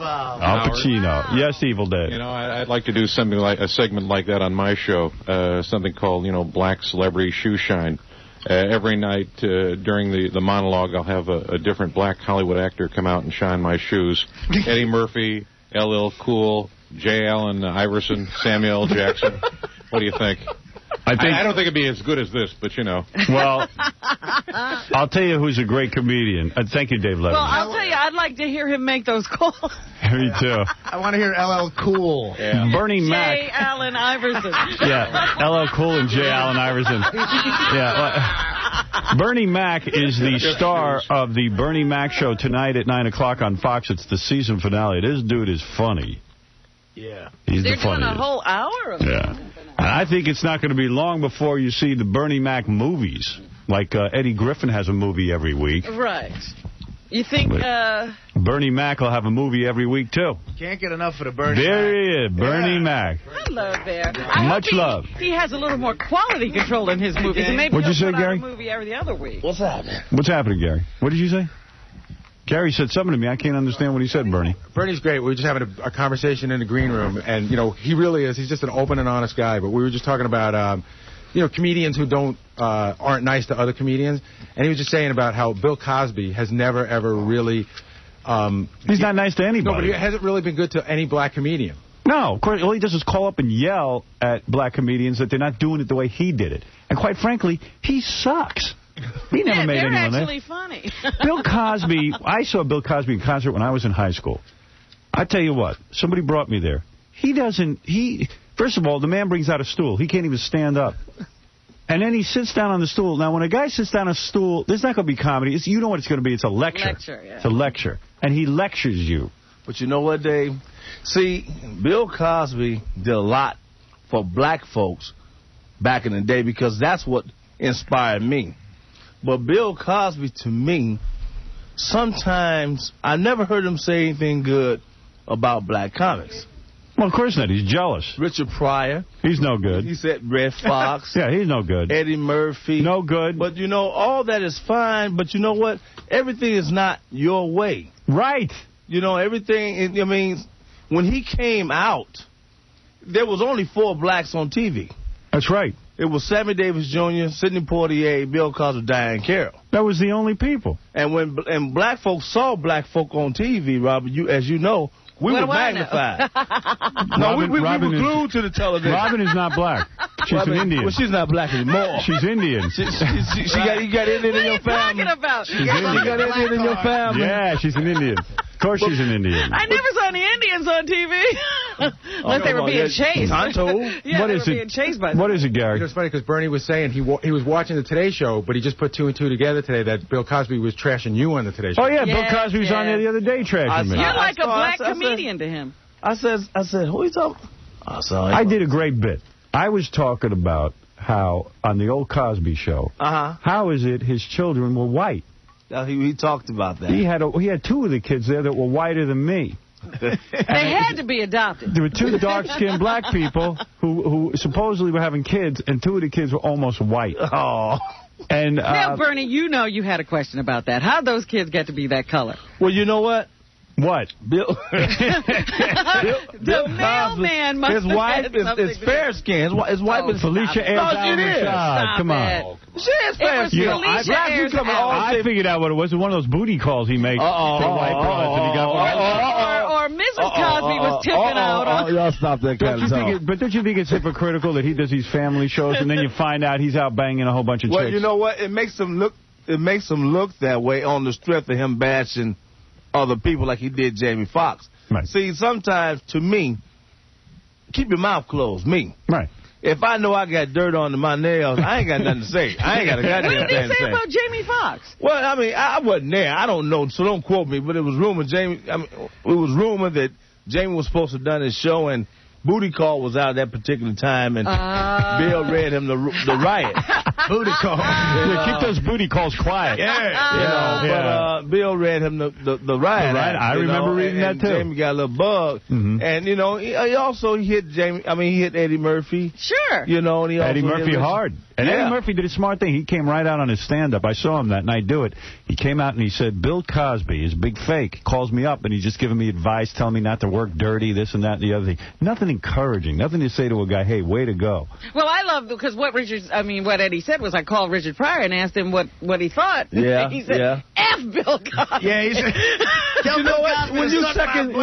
Al Pacino. Yes, Evil Dead. You know, I'd like to do something like a segment like that on my show, something called, Black Celebrity Shoe Shine. Every night during the monologue, I'll have a different black Hollywood actor come out and shine my shoes. Eddie Murphy, LL Cool, J. Allen Iverson, Samuel L. Jackson. What do you think? I don't think it'd be as good as this, but Well, I'll tell you who's a great comedian. Thank you, Dave Letterman. Well, I'll tell you, I'd like to hear him make those calls. Me too. I want to hear LL Cool. Yeah. Bernie Mac. J. Allen Iverson. Yeah, LL Cool and J. Allen Iverson. Yeah. Bernie Mac is the star of the Bernie Mac show tonight at 9 o'clock on Fox. It's the season finale. This dude is funny. Yeah. He's They're the funniest. doing a whole hour of it. I think it's not going to be long before you see the Bernie Mac movies. Like Eddie Griffin has a movie every week. Right. You think... Bernie Mac will have a movie every week, too. Can't get enough of the Bernie There Mac. he is, Bernie Mac. Hello there. Much love. He has a little more quality control in his movies. And maybe What'd you say, he'll put out Gary? a movie every other week. What's happening? What's happening, Gary? What did you say? Gary said something to me. I can't understand what he said, Bernie. Bernie's great. We were just having a conversation in the green room, and, he really is. He's just an open and honest guy. But we were just talking about, comedians who aren't nice to other comedians. And he was just saying about how Bill Cosby has never, ever really... he's not nice to anybody. No, but he hasn't really been good to any black comedian. No, of course, all he does is call up and yell at black comedians that they're not doing it the way he did it. And quite frankly, he sucks. He never made anyone they're actually funny. Bill Cosby, I saw Bill Cosby in concert when I was in high school. I tell you what, somebody brought me there. First of all, the man brings out a stool. He can't even stand up. And then he sits down on the stool. Now, when a guy sits down on a stool, there's not going to be comedy. You know what it's going to be. It's a lecture. It's a lecture. And he lectures you. But you know what, Dave? See, Bill Cosby did a lot for black folks back in the day because that's what inspired me. But Bill Cosby, to me, sometimes I never heard him say anything good about black comics. Well, of course not. He's jealous. Richard Pryor. He's no good. He said Red Fox. Yeah, he's no good. Eddie Murphy. No good. But, all that is fine. But you know what? Everything is not your way. Right. Everything, when he came out, there was only 4 blacks on TV. That's right. It was Sammy Davis Jr., Sidney Poitier, Bill Cosby, Diane Carroll. That was the only people. And when black folks saw black folk on TV, Robert, as you know, we were magnified. No, we were glued to the television. Robin is not black. She's an Indian. Well, she's not black anymore. She's Indian. You got Indian in your family. What are you talking about? She's Indian. You got Indian in your family. Yeah, she's an Indian. Of course she's an Indian. I never saw any Indians on TV. Unless they were being chased. Yeah, what is being chased by them. What is it, Gary? It's funny because Bernie was saying he was watching the Today Show, but he just put 2 and 2 together today that Bill Cosby was trashing you on the Today Show. Oh, yeah, Bill Cosby was on there the other day trashing me. You're like a black comedian to him. I said, who are you talking? I did a great bit. I was talking about how, on the old Cosby Show, how is it his children were white? He talked about that. He had 2 of the kids there that were whiter than me. They had to be adopted. There were 2 dark-skinned black people who supposedly were having kids, and 2 of the kids were almost white. Oh. And now, Bernie, you had a question about that. How'd those kids get to be that color? Well, you know what? What? Bill the mailman must his wife is fair skin. His wife is Felicia Rashad. Come on. She is fair skin. I figured out what it was. One of those booty calls he makes for white broads, and he got or Mrs. Cosby was tipping out. Y'all stop that kind of talk. But don't you think it's hypocritical that he does these family shows, and then you find out he's out banging a whole bunch of chicks? Well, you know what? It makes him look that way on the strength of him bashing other people like he did Jamie Foxx. Right. See, sometimes, to me, keep your mouth closed, me. Right. If I know I got dirt under my nails, I ain't got nothing to say. I ain't got a goddamn thing to say. What did he say about Jamie Foxx? Well, I wasn't there. I don't know, so don't quote me, but it was rumored that Jamie was supposed to have done his show, and booty call was out at that particular time, and Bill read him the riot. Booty call. Yeah, keep those booty calls quiet. But Bill read him the riot. Right, I remember reading that too. Jamie got a little bug, and he also hit he hit Eddie Murphy. Sure. And he also Eddie Murphy hard. And Eddie Murphy did a smart thing. He came right out on his stand-up. I saw him that night do it. He came out and he said, Bill Cosby is big fake. He calls me up and he's just giving me advice, telling me not to work dirty, this and that and the other thing. Nothing encouraging. Nothing to say to a guy, hey, way to go. Well, I love, because what Eddie said was I called Richard Pryor and asked him what he thought. Yeah. He said, F Bill Cosby. Yeah, he said, you know what? When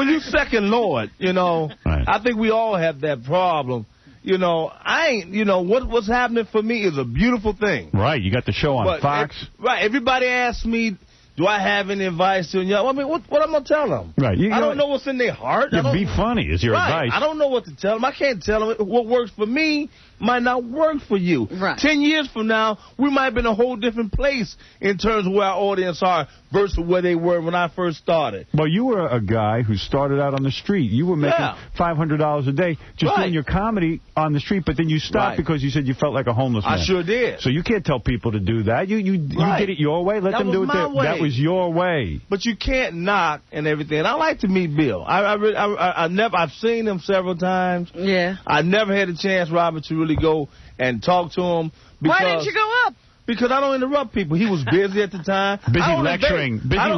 you second Lord, right. I think we all have that problem. What's happening for me is a beautiful thing. Right, you got the show on Fox. Everybody asks me, do I have any advice to them? I mean, what am I going to tell them? Right. I don't know what's in their heart. Be funny is your advice. I don't know what to tell them. I can't tell them. What works for me might not work for you. Right. 10 years from now, we might be in a whole different place in terms of where our audience are versus where they were when I first started. Well, you were a guy who started out on the street. You were making $500 a day just doing your comedy on the street, but then you stopped because you said you felt like a homeless man. I sure did. So you can't tell people to do that. You did it your way. Let them do it their way. That was your way. But you can't knock and everything. And I like to meet Bill. I've seen him several times. Yeah. I never had a chance, Robert, to really go and talk to him. Why didn't you go up? Because I don't interrupt people. He was busy at the time. Busy lecturing people. I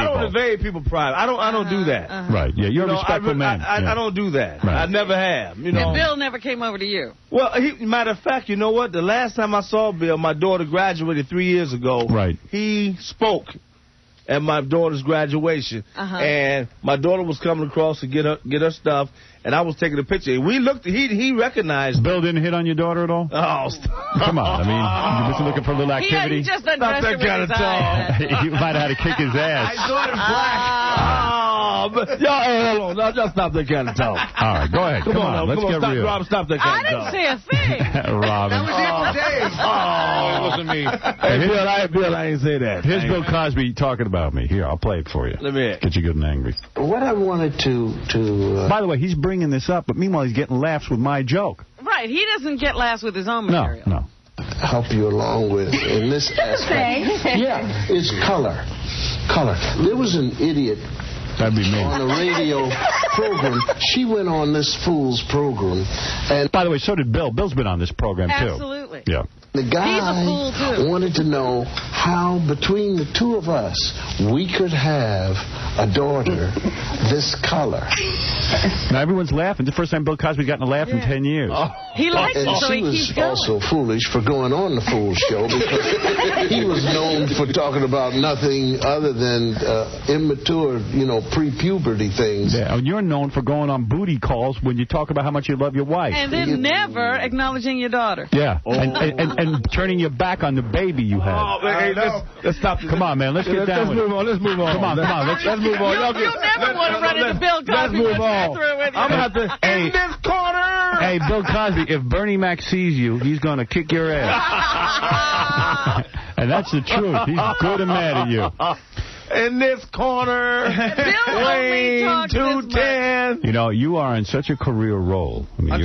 don't invade people private. I don't do that. Right. Yeah, you're a respectful man. I don't do that. Right. I never have. And Bill never came over to you. Well, matter of fact, you know what? The last time I saw Bill, my daughter graduated 3 years ago. Right. He spoke at my daughter's graduation, and my daughter was coming across to get her stuff, and I was taking a picture. We looked. He recognized. Bill didn't hit on your daughter at all? Oh, come on! I mean, you wasn't looking for a little activity. He just undressed her with his eyes. He might have had to kick his ass. I saw it in black. Hold on. Just stop that kind of talk. All right, go ahead. Come on. Let's get real. Rob, stop that kind of talk. I didn't say a thing. Robin. That was it today. It wasn't me. Hey, Bill, I ain't say that. Here's Bill Cosby talking about me. Here, I'll play it for you. Let me hear. Get you good and angry. What I wanted to By the way, he's bringing this up, but meanwhile he's getting laughs with my joke. Right, he doesn't get laughs with his own material. No. help you along with in this aspect. Yeah, it's color. Color. There was an idiot That'd be me. on a radio program. She went on this fool's program. And by the way, so did Bill. Bill's been on this program, too. Absolutely. Yeah. The guy He's a fool, too. wanted to know how, between the two of us, we could have a daughter this color. Now, everyone's laughing. The first time Bill Cosby got in a laugh in 10 years. Oh. He likes it, so he keeps going. And she was also foolish for going on the Fool Show because he was known for talking about nothing other than immature, pre-puberty things. Yeah, and you're known for going on booty calls when you talk about how much you love your wife. And then never acknowledging your daughter. Yeah, and turning your back on the baby you had. Oh, hey, let's stop. Come on, man, let's get down with it. Let's move on. Come on, let's move on. You'll never want to run into Bill Cosby. Let's move on. I'm going to have to... Hey, in this corner! Hey, Bill Cosby, if Bernie Mac sees you, he's going to kick your ass. And that's the truth. He's good and mad at you. In this corner, Wayne 210. You are in such a career role. I mean,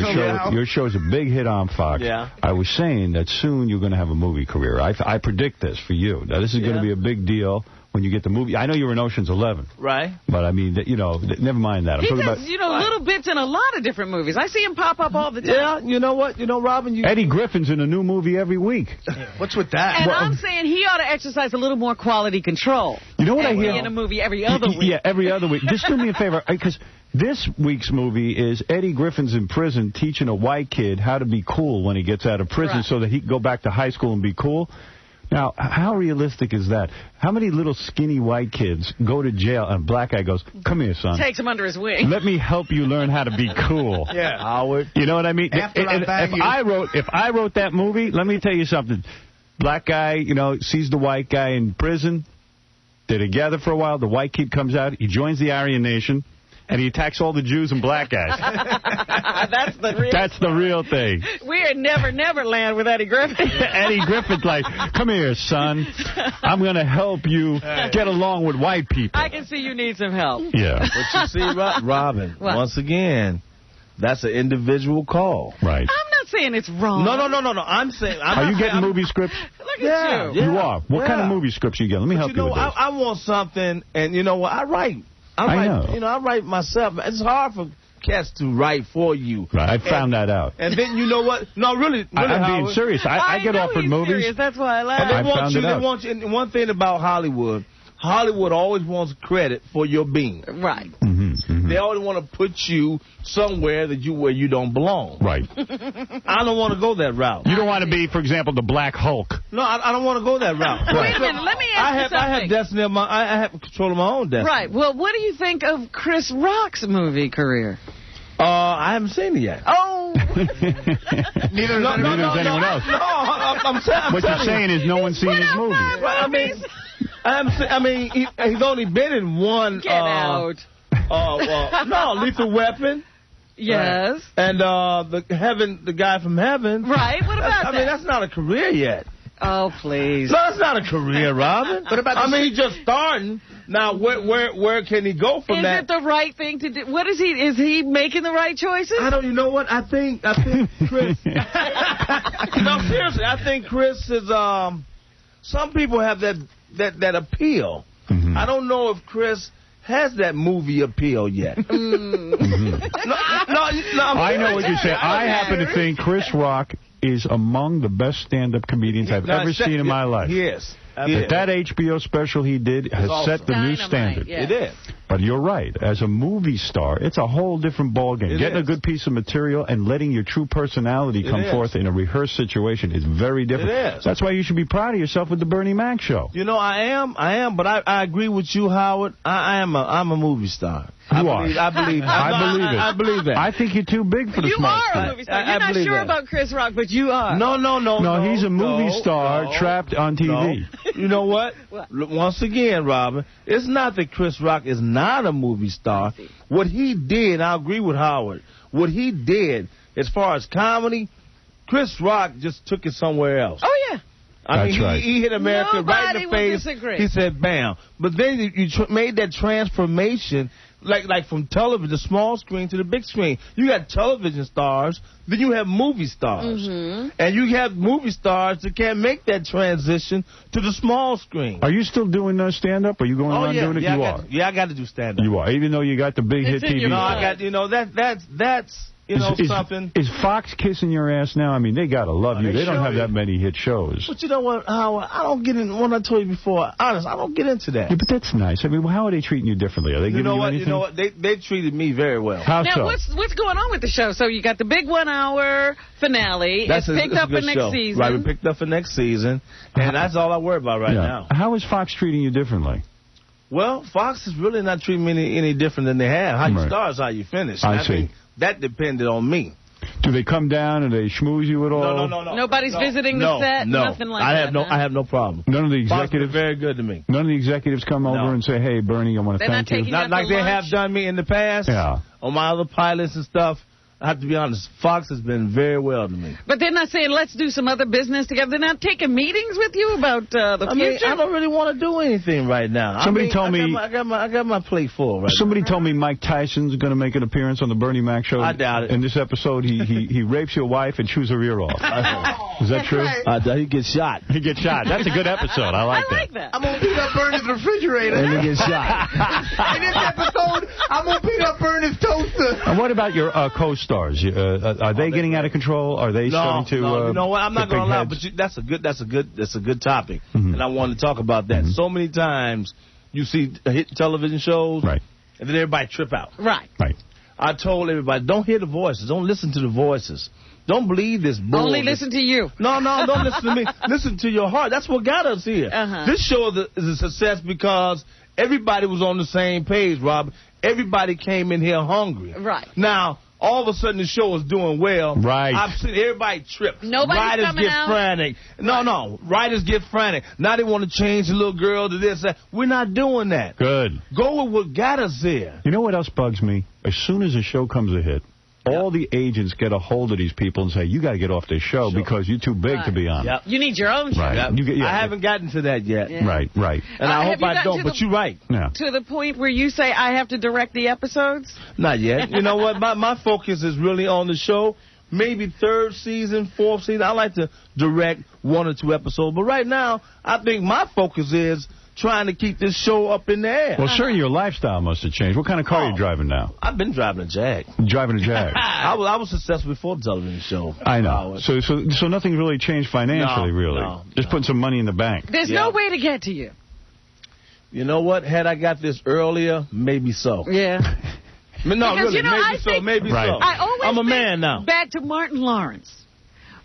your show is a big hit on Fox. Yeah. I was saying that soon you're going to have a movie career. I predict this for you. Now, this is going to be a big deal when you get the movie. I know you're in Ocean's 11. Right. But, I mean, never mind that. I'm he talking does, about little bits in a lot of different movies. I see him pop up all the time. Yeah, you know what? Robin, Eddie Griffin's in a new movie every week. What's with that? And I'm saying he ought to exercise a little more quality control. You know what I hear? In a movie every other week. Yeah, every other week. Just do me a favor, because this week's movie is Eddie Griffin's in prison teaching a white kid how to be cool when he gets out of prison so that he can go back to high school and be cool. Now, how realistic is that? How many little skinny white kids go to jail and a black guy goes, come here, son. Takes him under his wing. Let me help you learn how to be cool. Yeah. Howard. You know what I mean? If I wrote that movie, let me tell you something. Black guy, sees the white guy in prison. They're together for a while. The white kid comes out. He joins the Aryan Nation. And he attacks all the Jews and black guys. That's the real thing. We're in Never Never Land with Eddie Griffin. Eddie Griffin's like, come here, son. I'm going to help you get along with white people. I can see you need some help. Yeah. But you see, Robin, once again, That's an individual call. Right. I'm not saying it's wrong. No. I'm saying... Are you getting movie scripts? Look at you. You are. What kind of movie scripts you get? Let me help you with this. I want something, and you know what? I write. I know. You know, I write myself. It's hard for cats to write for you. Right, I found that out. And then you know what? No, really, I'm being serious. I get offered movies. Serious. That's why I laugh. And they want you. And one thing about Hollywood always wants credit for your being. Right. They always want to put you somewhere where you don't belong. Right. I don't want to go that route. You don't want to be, for example, the Black Hulk. No, I don't want to go that route. Wait a minute. Let me ask you something. I have destiny of I have control of my own destiny. Right. Well, what do you think of Chris Rock's movie career? I haven't seen it yet. Oh. Neither does anyone else. No, I'm saying. What you're saying is no one's seen his movie. Right, I mean, he's only been in one. Get out. No, Lethal Weapon. Yes. Right. And the guy from Heaven. Right. What about that? I mean, that's not a career yet. Oh, please. No, that's not a career, Robin. What about? He's just starting. Now, where can he go from that? Is it the right thing to do? What is he? Is he making the right choices? I don't. You know what? I think Chris. No, seriously, I think Chris is. Some people have that appeal. I don't know if Chris has that movie appeal yet. I know what you're saying. I happen to think Chris Rock is among the best stand-up comedians I've ever seen in my life. Yes. That HBO special he did has set the new standard. Yeah. It is. But you're right. As a movie star, it's a whole different ballgame. Getting a good piece of material and letting your true personality come forth in a rehearsed situation is very different. It is. That's why you should be proud of yourself with the Bernie Mac show. You know, I am, but I agree with you, Howard. I'm a movie star. You are. I believe that. I think you're too big for the small screen. You are a movie star. You're not sure about Chris Rock, but you are. No, he's a movie star trapped on TV. No. You know what? Once again, Robin, it's not that Chris Rock is not a movie star. What he did, I agree with Howard, what he did as far as comedy, Chris Rock just took it somewhere else. Oh, yeah. He hit America right in the face. Disagree. He said, bam. But then you made that transformation, like from television, the small screen to the big screen. You got television stars, then you have movie stars. And you have movie stars that can't make that transition to the small screen. Are you still doing stand-up? Are you going around doing it? Yeah, you are. Yeah, I got to do stand-up. You are, even though you got the big hit TV. No, I got, that's something. Is Fox kissing your ass now? I mean, they got to love you. They don't have that many hit shows. But you know what, Howard? I don't get in. What I told you before, honest, I don't get into that. Yeah, but that's nice. I mean, how are they treating you differently? Are they giving you anything? You know what? They treated me very well. How now, so? What's going on with the show? So you got the big 1 hour finale. It's picked up for next season. Right, we picked up for next season, and that's all I worry about right now. How is Fox treating you differently? Well, Fox is really not treating me any different than they have. How you start is how you finish. I see. Mean, that depended on me. Do they come down and they schmooze you at all? No. Nobody's visiting the set? Nothing like that? I have no problem. None of the executives? Very good to me. None of the executives come over and say, hey, Bernie, I want to thank you? Not like they have done me in the past. Yeah. On my other pilots and stuff. I have to be honest, Fox has been very well to me. But they're not saying, let's do some other business together. They're not taking meetings with you about the future? I don't really want to do anything right now. Somebody told me... I got my plate full right Somebody now. told me Mike Tyson's going to make an appearance on the Bernie Mac show. I doubt it. In this episode, he rapes your wife and chews her ear off. Is that true? He gets shot. He gets shot. That's a good episode. I like that. I'm going to beat up Bernie's refrigerator. And he gets shot. In this episode, I'm going to beat up Bernie's toaster. And what about your co-stars? Are they getting out of control? Are they starting to? No, you know what? I'm not going to lie, but that's a good topic, and I wanted to talk about that. So many times you see hit television shows, right, and then everybody trip out. Right. I told everybody, don't hear the voices, don't listen to the voices, don't believe this bull. Only listen to you. No, don't listen to me. Listen to your heart. That's what got us here. This show is a success because everybody was on the same page, Rob. Everybody came in here hungry. Right. Now, all of a sudden the show is doing well. Right. I've seen everybody trip. Nobody's Writers get frantic. No. Writers get frantic. Now they want to change the little girl to this. We're not doing that. Good. Go with what got us there. You know what else bugs me? As soon as a show comes a hit, all the agents get a hold of these people and say, you got to get off this show because you're too big to be on. Yep. You need your own show. Right. I haven't gotten to that yet. Yeah. Right. And I hope I don't, but you're right. Yeah. To the point where you say, I have to direct the episodes? Not yet. You know what? My focus is really on the show. Maybe 3rd season, 4th season. I like to direct 1 or 2 episodes. But right now, I think my focus is trying to keep this show up in the air. Well, sure, your lifestyle must have changed. What kind of car are you driving now? I've been driving a Jag. Driving a Jag. I was successful before the television show. I know. So nothing's really changed financially, really. Just putting some money in the bank. There's no way to get to you. You know what? Had I got this earlier, maybe so. Yeah. No, Because, really, you know, maybe so. I always I'm a think man now. Back to Martin Lawrence.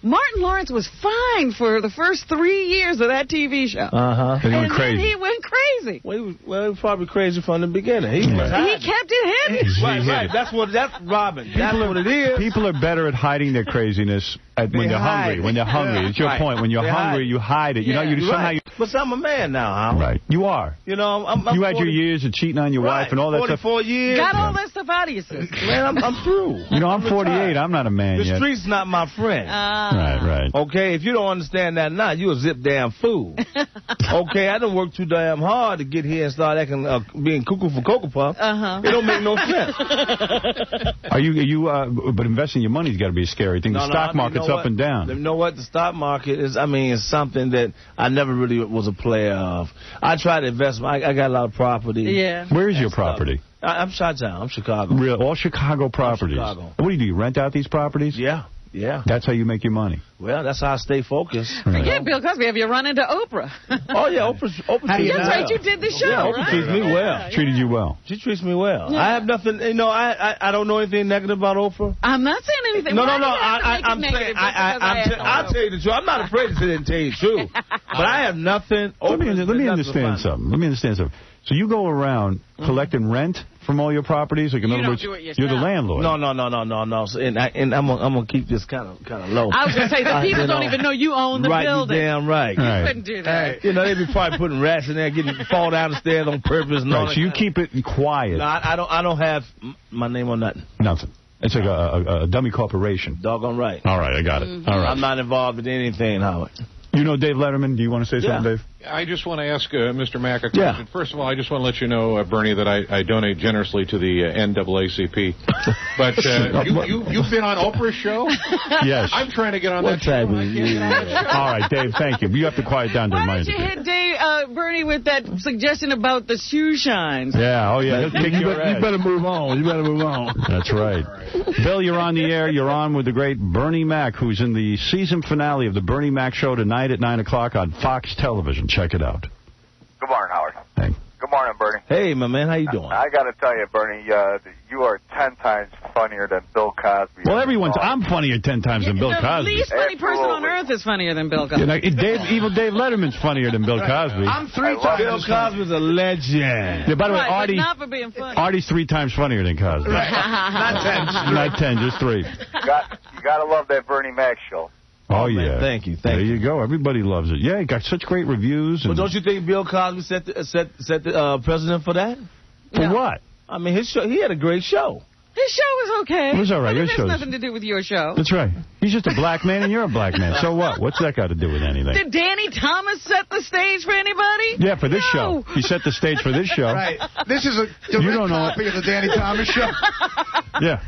Martin Lawrence was fine for the first 3 years of that TV show. Uh-huh. And he went Then crazy. he went crazy. Well, he was probably crazy from the beginning. He kept it hidden. Right. That's Robin. That's what it is. People are better at hiding their craziness when they're hungry. When they're hungry. It's your point. When you're hungry, you hide it. You know, somehow But I'm a man now, Howard. Right. You are. You know, I'm you had your years of cheating on your wife and all that 44 stuff. years. Got all that stuff out of your system. Man, I'm through. You know, I'm 48. I'm not a man The yet. street's not my friend. Right. Okay, if you don't understand that now, you a zip damn fool. Okay, I done worked too damn hard to get here and start acting being cuckoo for Cocoa Puff. It don't make no sense. But investing your money's got to be a scary thing. The stock market's up and down. You know what? The stock market is something that I never really was a player of. I try to invest. I got a lot of property. Yeah. Where is your property? I'm Chi-Town. I'm Chicago. All Chicago properties. Chicago. What do? You rent out these properties? Yeah. That's how you make your money. Well, that's how I stay focused. Forget Bill Cosby. Have you run into Oprah? Oh, yeah. Oprah That's right. You did the show, Oprah treats me well. Treated you well. She treats me well. Yeah. I have nothing, I don't know anything negative about Oprah. I'm not saying anything. No. I'm saying, I'll tell you the truth. I'm not afraid to sit and tell you the truth. But I have nothing. Let me understand something. So you go around collecting rent from all your properties? Like, in other words, you're the landlord. No. So, and I'm gonna keep this kind of low. I was gonna say the people don't even know you own the building. You damn right. You couldn't do that. You know, they be probably putting rats in there, fall down the stairs on purpose. And all so you keep it quiet. No, I don't have my name on nothing. Nothing. It's like a dummy corporation. Doggone right. All right, I got it. All right. I'm not involved in anything, Howard. You know Dave Letterman? Do you want to say something, Dave? I just want to ask Mr. Mack a question. Yeah. First of all, I just want to let you know, Bernie, that I donate generously to the NAACP. But you've been on Oprah's show? Yes. I'm trying to get on that show. All right, Dave, thank you. You have to quiet down during my interview. Why don't you hit Bernie with that suggestion about the shoe shines? Yeah, he'll kick your ass. You better move on. That's right. Bill, you're on the air. You're on with the great Bernie Mac, who's in the season finale of the Bernie Mac Show tonight at 9 o'clock on Fox Television. Check it out. Good morning, Howard. Hey. Good morning, Bernie. Hey, my man, how you doing? I got to tell you, Bernie, you are 10 times funnier than Bill Cosby. Well, I'm funnier 10 times than Bill Cosby. The least funny person on earth is funnier than Bill Cosby. Evil Dave Letterman's funnier than Bill Cosby. I'm 3 times. Bill Cosby's a legend. Yeah, by the way, Artie, not for being funny. Artie's 3 times funnier than Cosby. Not 10, just 3. You got to love that Bernie Mac show. Oh, yeah. Thank you. There you go. Everybody loves it. Yeah, he got such great reviews. Well, don't you think Bill Cosby set the precedent for that? For what? I mean, his show. He had a great show. His show was okay. It was all right. It has nothing to do with your show. That's right. He's just a black man and you're a black man. So what? What's that got to do with anything? Did Danny Thomas set the stage for anybody? Yeah, for this show. He set the stage for this show. Right. This is a direct copy of the Danny Thomas show. Yeah.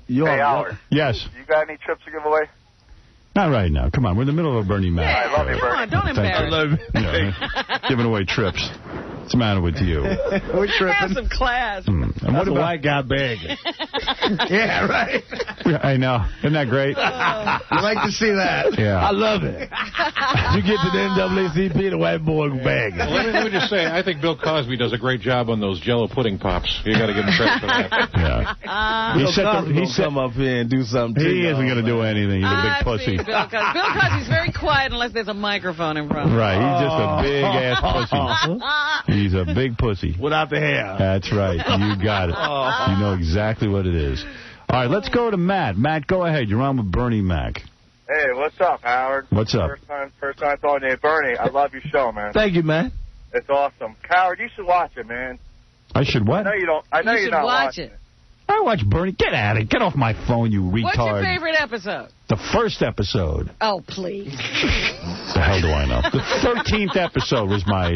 Hey, Howard. Yes. You got any trips to give away? Not right now. Come on. We're in the middle of a Bernie Mac. I love you, Bernie. Come on, don't embarrass. Giving away trips. What's the matter with you? We're tripping. Have some class. And what about white guy begging? Yeah, right. I know. Isn't that great? I like to see that. Yeah. I love it. You get to the NAACP, the white boy begging. Well, let me just say, I think Bill Cosby does a great job on those Jello pudding pops. You got to give him credit for that. Yeah. He come up here and do something. He isn't going to do anything. He's a big pussy. Bill Cosby's very quiet unless there's a microphone in front of him. Right. He's just a big ass pussy. He's a big pussy. Without the hair. That's right. You got it. You know exactly what it is. All right, let's go to Matt. Matt, go ahead. You're on with Bernie Mac. Hey, what's up, Howard? What's up? First time talking to you. Bernie, I love your show, man. Thank you, man. It's awesome. Howard, you should watch it, man. I should what? I know you don't. I know you you're should not watch watching it. I I watch Bernie? Get at it. Get off my phone, you retard. What's your favorite episode? The first episode. Oh, please. The hell do I know? The 13th episode was my...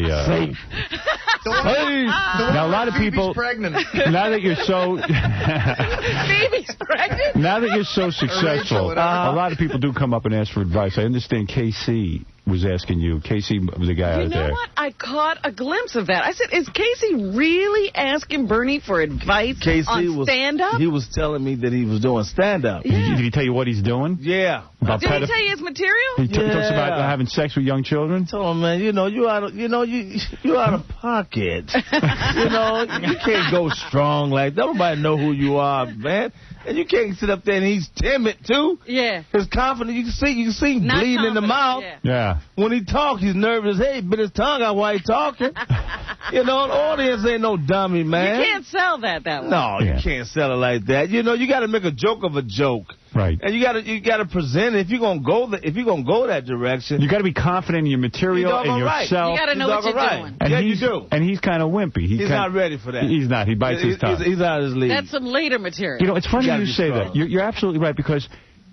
Now, a lot of people... pregnant. Now that you're so... Phoebe's pregnant? Now that you're so successful, a lot of people do come up and ask for advice. I understand Casey was asking you. Casey was the guy out there. You know what? I caught a glimpse of that. I said, is Casey really asking Bernie for advice on stand-up? He was telling me that he was doing stand-up. Did he tell you what he's doing? Yeah. About Did he tell you his material? He talks about having sex with young children? I told him, man, you out of pocket. You can't go strong like that. Nobody know who you are, man. And you can't sit up there and he's timid, too. Yeah. His confidence, you can see him bleeding in the mouth. Yeah. When he talks, he's nervous. Hey, bit his tongue out while he's talking. The audience ain't no dummy, man. You can't sell that way. No, you can't sell it like that. You got to make a joke of a joke. Right. And you got to present it if you're gonna go that direction. You got to be confident in your material and yourself. You got to know what you're doing. And you do. And he's kind of wimpy. He's not ready for that. He's not. He bites his tongue. He's out of his league. That's some later material. It's funny you say that. You're absolutely right, because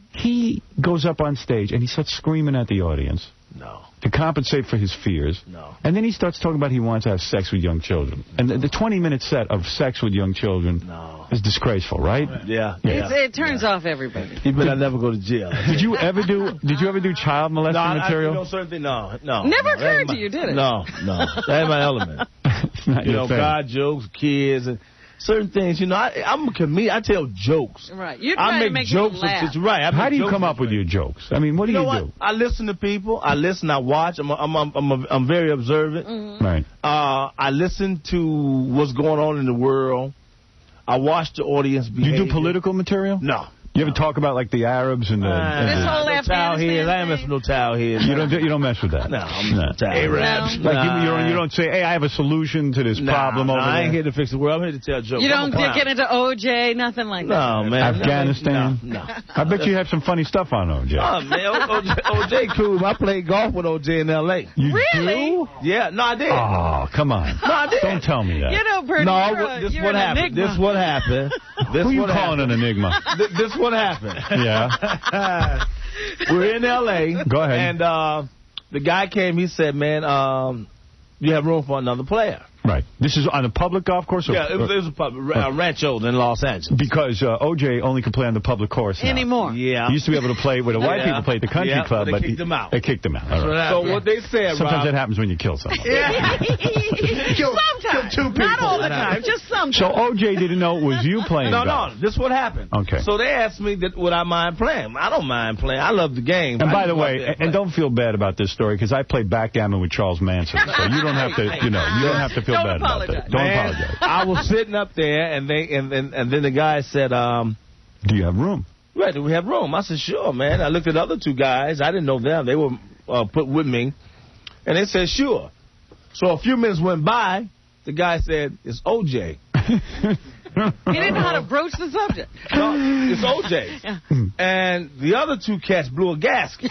he goes up on stage and he starts screaming at the audience. No. To compensate for his fears. No. And then he starts talking about he wants to have sex with young children. And the 20-minute set of sex with young children is disgraceful, right? Yeah. It turns off everybody. He better never go to jail. Did you ever do child molesting material? No. Never occurred to you, did it? No. That ain't my element. It's not your thing. God jokes, kids, and certain things. I'm a comedian. I tell jokes. Right. You're trying to make jokes people laugh. Right. How do you come up with your jokes? I mean, what do you do? I listen to people. I listen. I watch. I'm very observant. Mm-hmm. Right. I listen to what's going on in the world. I watch the audience behavior. You do political material? No. You ever talk about like the Arabs and the this whole Afghanistan I ain't messing with no towel heads. You don't mess with that. No, I'm not Arabs. Like you don't say, hey, I have a solution to this problem over there. I ain't here to fix the world. I'm here to tell jokes. You don't get into OJ, nothing like that. No, man. Afghanistan. No. I bet you have some funny stuff on OJ. Oh man, OJ cool. I played golf with OJ in L.A. You really? do? Yeah, no, I did. Oh, come on. No, I did. Don't tell me that. Bernie, this what happened. This what happened. Who are you calling an enigma? This what happened. Yeah. We're in L.A. Go ahead. And the guy came. He said, man, you have room for another player. Right. This is on a public golf course? Yeah, it was a public, Rancho in Los Angeles. Because OJ only can play on the public course now. Anymore. Yeah. He used to be able to play where the white people play at the country club. They kicked him out. They kicked him out. All right. So what they said, sometimes Rob, that happens when you kill someone. Sometimes. Kill 2 people. Not all the time. Just sometimes. So OJ didn't know it was you playing golf. No, this is what happened. Okay. So they asked me would I mind playing. I don't mind playing. I love the game. And by the way, and don't feel bad about this story, because I played backgammon with Charles Manson. So you don't have to, you don't have to feel bad about that. Don't apologize. I was sitting up there, and then the guy said, do you have room? Right, do we have room? I said, sure, man. I looked at the other 2 guys. I didn't know them. They were put with me. And they said, sure. So a few minutes went by. The guy said, it's OJ. He didn't know how to broach the subject. No, it's OJ. Yeah. And the other 2 cats blew a gasket.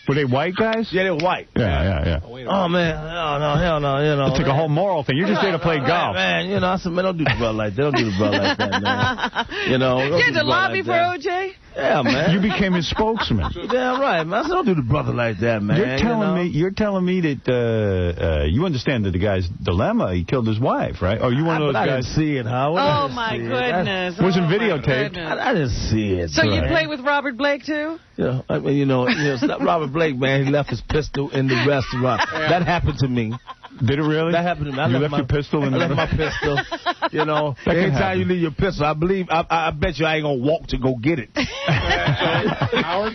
Were they white guys? Yeah, they were white. Yeah. Oh, man. Hell no. It's like a whole moral thing. You're just there to play golf. Man, I said, man, don't do the brother like that. Don't do the brother like that, man. You had to lobby for OJ? Yeah, man. You became his spokesman. Damn right, man. I said, don't do the brother like that, man. You're telling me that you understand that the guy's dilemma. He killed his wife, right? Oh, you one of those guys? I didn't see it, Howard. Oh, my goodness. Wasn't videotaped. I didn't see it. So you play with Robert Blake, too? Yeah, I mean, it's not Robert Blake, man. He left his pistol in the restaurant. That happened to me. Did it really? That happened to me. You left your pistol in the restaurant? I left my pistol. Anytime you leave your pistol, I bet you I ain't going to walk to go get it. Howard?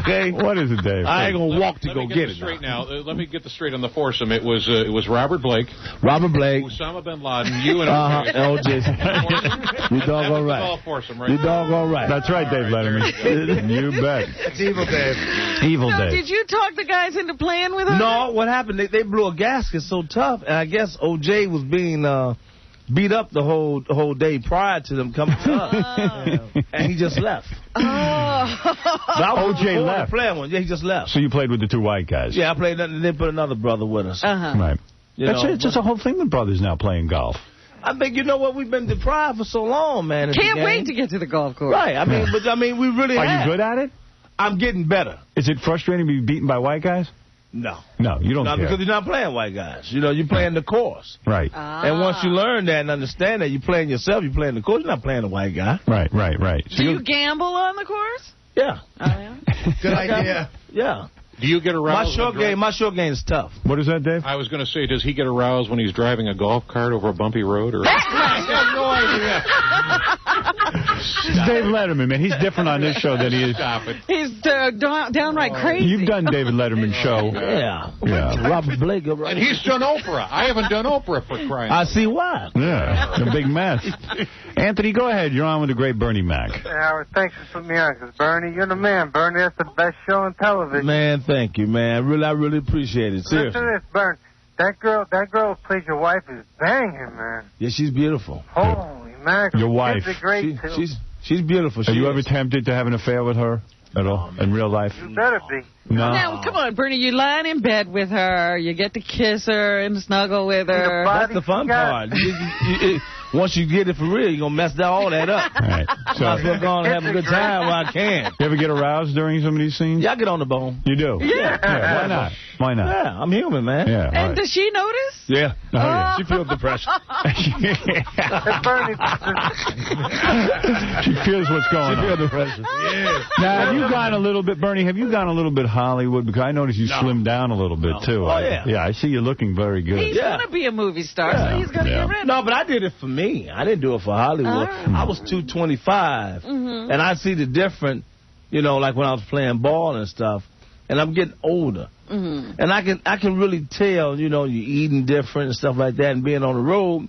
Okay. What is it, Dave? I ain't going to walk to go get it. Straight now. Let me get this straight on the foursome. It was Robert Blake. Osama bin Laden, you and OJ. You doggone right. You doggone right. That's right, Dave Letterman. You bet. It's Evil Dave. Evil Dave. Did you talk the guys into playing with him? No, what happened? They blew a gasket so tough, and I guess OJ was being beat up the whole day prior to them coming to us, and he just left. OJ left. Yeah, he just left. So you played with the 2 white guys? Yeah, I played. They put another brother with us. Right. It's just a whole thing with brothers now playing golf. I think, you know what, we've been deprived for so long, man. Can't wait to get to the golf course. Right, we really Are have. you good at it? I'm getting better. Is it frustrating to be beaten by white guys? No. No, you don't care. Because you're not playing white guys. You know, you're playing the course. Right. And once you learn that and understand that, you're playing yourself, you're playing the course, you're not playing the white guy. Right. So Do you gamble on the course? Yeah. Oh, yeah? Good idea. Yeah. Do you get aroused? My short game is tough. What is that, Dave? I was going to say, does he get aroused when he's driving a golf cart over a bumpy road? Or? I have no idea. It's Dave Letterman, man. He's different on this show than he is. Stop it. He's downright crazy. You've done David Letterman's show. Yeah. Robert Blake. And he's done Oprah. I haven't done Oprah for crying. I see why. Yeah, a big mess. Anthony, go ahead. You're on with the great Bernie Mac. Hey, Howard, thanks for putting me on, because Bernie, you're the man. Bernie, that's the best show on television. Man, thank you, man. I really appreciate it. Seriously. Listen to this, Bernie. That girl who plays your wife is banging, man. Yeah, she's beautiful. Holy mackerel. Your wife. Kids are great, too. She's beautiful. Are you ever tempted to have an affair with her at all in real life? You better be. No. Now, come on, Bernie, you lying in bed with her, you get to kiss her and snuggle with her. That's the fun part. Once you get it for real, you're going to mess all that up. Right. So, Might as well go on and have a good time while I can. You ever get aroused during some of these scenes? Yeah, I get on the bone. You do? Yeah. Why not? Why not? Yeah, I'm human, man. Yeah. And does she notice? Yeah. Oh, yeah. She feels the pressure. Hey, Bernie, She feels what's going on. She feels the pressure. Yeah. Now, have you gone a little bit, Bernie, have you gone a little bit Hollywood? Because I noticed you slimmed down a little bit, too. Oh, yeah. Yeah, I see you looking very good. He's going to be a movie star, so he's going to get rid. No, but I did it for me. I didn't do it for Hollywood. I was 225, and I see the difference, you know, like when I was playing ball and stuff, and I'm getting older. And I can really tell, you know, you're eating different and stuff like that and being on the road.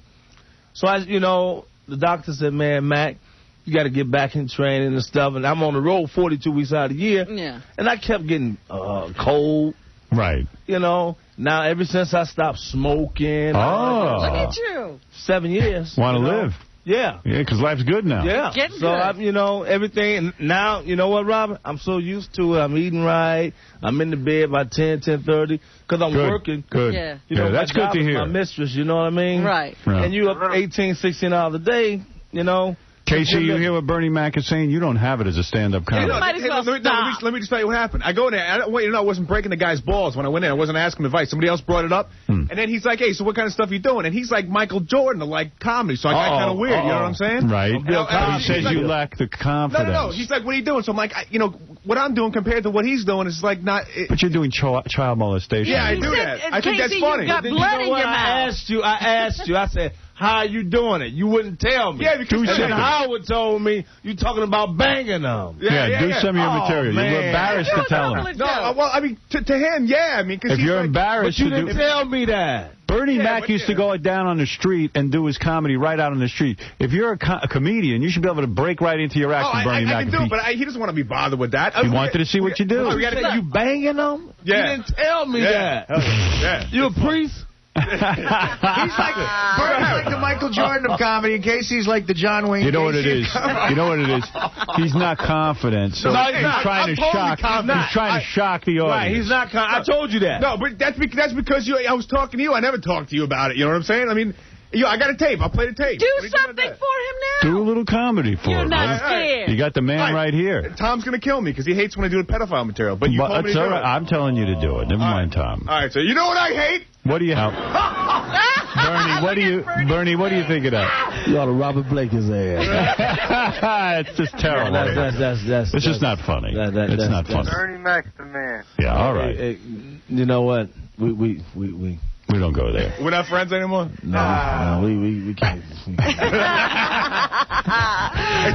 So, the doctor said, man, Mac, you got to get back in training and stuff. And I'm on the road 42 weeks out of the year. Yeah. And I kept getting cold. Right. You know, now ever since I stopped smoking. Oh. Look at you. 7 years. Want to live. Yeah. Yeah, because life's good now. Yeah. Getting so, good. everything. Now, you know what, Robert? I'm so used to it. I'm eating right. I'm in the bed by 10:30 because I'm working. Good. Yeah. You know, that's my job good to is hear. my mistress, you know what I mean? Right. And you up 18, 16 hours a day, you know. Casey, you hear what Bernie Mac is saying? You don't have it as a stand-up comic. Might as well stop. Let me just tell you what happened. I go in there. I wasn't breaking the guy's balls when I went in. I wasn't asking him advice. Somebody else brought it up. And then he's like, hey, so what kind of stuff are you doing? And he's like Michael Jordan of, like, comedy. So I got kind of weird. You know what I'm saying? Right. And he says you lack the confidence. No. He's like, what are you doing? So I'm like, what I'm doing compared to what he's doing is like not... But you're doing child molestation. Yeah, I do that. I think that's funny. You got blood in your mouth. I asked you. I said, how are you doing it? You wouldn't tell me. Yeah, because... And then Howard told me you talking about banging them. Yeah, do some of your material. Man. You're embarrassed to tell him. No, well, I mean, to him, yeah. I mean, because if you're embarrassed but you to didn't tell me that. Bernie Mac used to go down on the street and do his comedy right out on the street. If you're a comedian, you should be able to break right into your act with Bernie Mac. I can do it, but he doesn't want to be bothered with that. He wanted to see what you do. You banging them? Yeah. You didn't tell me that. Yeah. You a priest? He's like Bernie's like the Michael Jordan of comedy. In case he's like the John Wayne. You know what it is? Comedy. You know what it is? He's not confident, so No, he's trying to shock. He's trying to shock the audience. Right, he's not. I told you that. No, but that's because I was talking to you. I never talked to you about it. You know what I'm saying? I mean, I got a tape. I'll play the tape. Do something for him now. Do a little comedy for You're him. not scared. You got the man right here. Tom's going to kill me because he hates when I do the pedophile material. But you told me to do it. I'm telling you to do it. Never mind, Tom. All right, so you know what I hate? What do you have? Bernie, what do you think of that? You ought to Robert Blake his ass. It's just terrible. It's just not funny. It's not funny. Bernie Mac's the man. Yeah, all right. Hey, you know what? We don't go there. We're not friends anymore? No, we can't.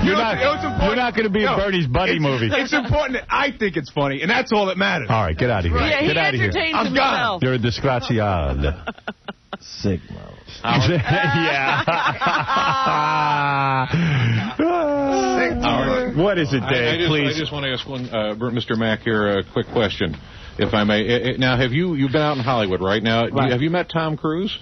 You're not going to be in Bernie's buddy movie. It's important that I think it's funny, and that's all that matters. All right, get out of here. Yeah, get out of here. I'm gone. You're a disgraziad. Sigma. What is it, Dave? Please. I just want to ask Mr. Mac here a quick question, if I may. Now, you've been out in Hollywood right now? Right. Have you met Tom Cruise?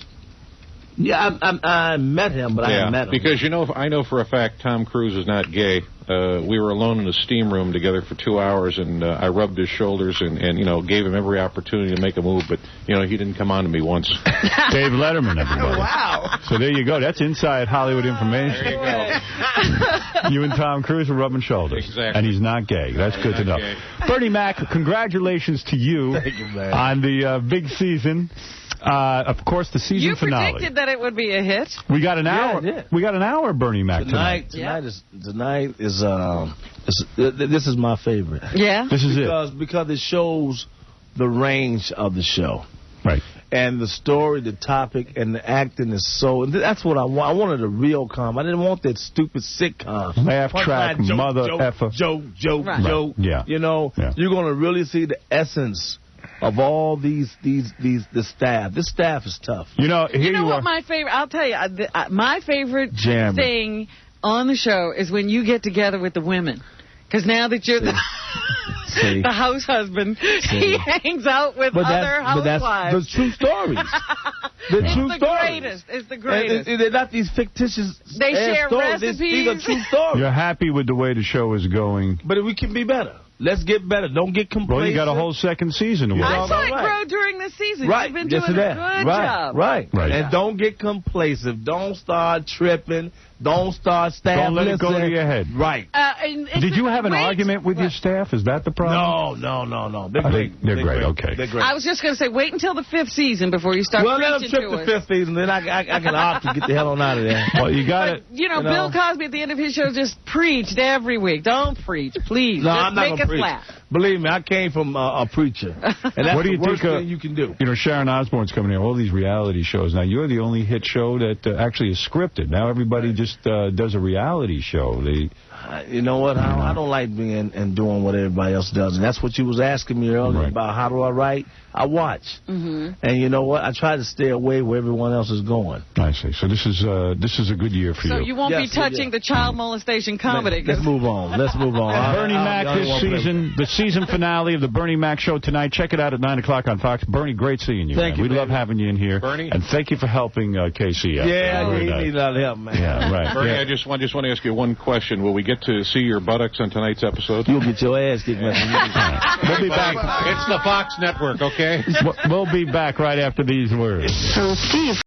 Yeah, I met him, but I haven't met him. Because I know for a fact Tom Cruise is not gay. We were alone in a steam room together for 2 hours, and I rubbed his shoulders and gave him every opportunity to make a move, but he didn't come on to me once. Dave Letterman, everybody. Wow. So there you go. That's inside Hollywood information. There you go. You and Tom Cruise were rubbing shoulders. Exactly. And he's not gay. That's good to know. Gay. Bernie Mac, congratulations to you, on the big season. Of course, the season finale. You predicted that it would be a hit. We got an hour. Yeah. We got an hour of Bernie Mac tonight. Tonight is this is my favorite. Yeah. This is because it shows the range of the show. Right. And the story, the topic, and the acting is so... And that's what I want. I wanted a real com. I didn't want that stupid sitcom. Laugh track, mother effer. Joke. Yeah. You're going to really see the essence of all the staff. This staff is tough. You know what my favorite... I'll tell you, my favorite thing on the show is when you get together with the women. Because now that you're the house husband, he hangs out with other housewives. But that's the true stories. It's the greatest. And they're not these fictitious They share stories. recipes. These are true stories. You're happy with the way the show is going. But we can be better. Let's get better. Don't get complacent. Well, you got a whole second season. I saw it grow during the season. Right. You've been doing a good job. Right. And don't get complacent. Don't start tripping. Don't start stabbing. Don't let it go to your head. Right. Did you have an argument with your staff? Is that the problem? No. They're great. They're great. Okay. They're great. I was just going to say, wait until the 5th season before you start preaching to us. Well, let them trip the 5th season, then I can opt to get the hell on out of there. Well, you got it. Bill Cosby at the end of his show just preached every week. Don't preach, please. No, just I'm not make going to preach. Laugh. Believe me, I came from a preacher. And that's what do you the worst think thing you can do. Sharon Osbourne's coming in, all these reality shows. Now, you're the only hit show that actually is scripted. Now everybody just does a reality show. You know what? I don't like being and doing what everybody else does. And that's what you was asking me earlier about how do I write. I watch. And you know what? I try to stay away where everyone else is going. I see. So this is a good year for you. So you won't be touching the child molestation comedy. Let's move on. Bernie Mac this season, the season finale of the Bernie Mac show tonight. Check it out at 9 o'clock on Fox. Bernie, great seeing you. Thank you. We love having you in here. Bernie. And thank you for helping Casey out. Yeah, you need a lot of help, man. Yeah, right. Bernie, I just want to ask you one question. Will we get to see your buttocks on tonight's episode? You'll get your ass kicked. We'll be back. It's the Fox Network, okay? We'll be back right after these words. So Steve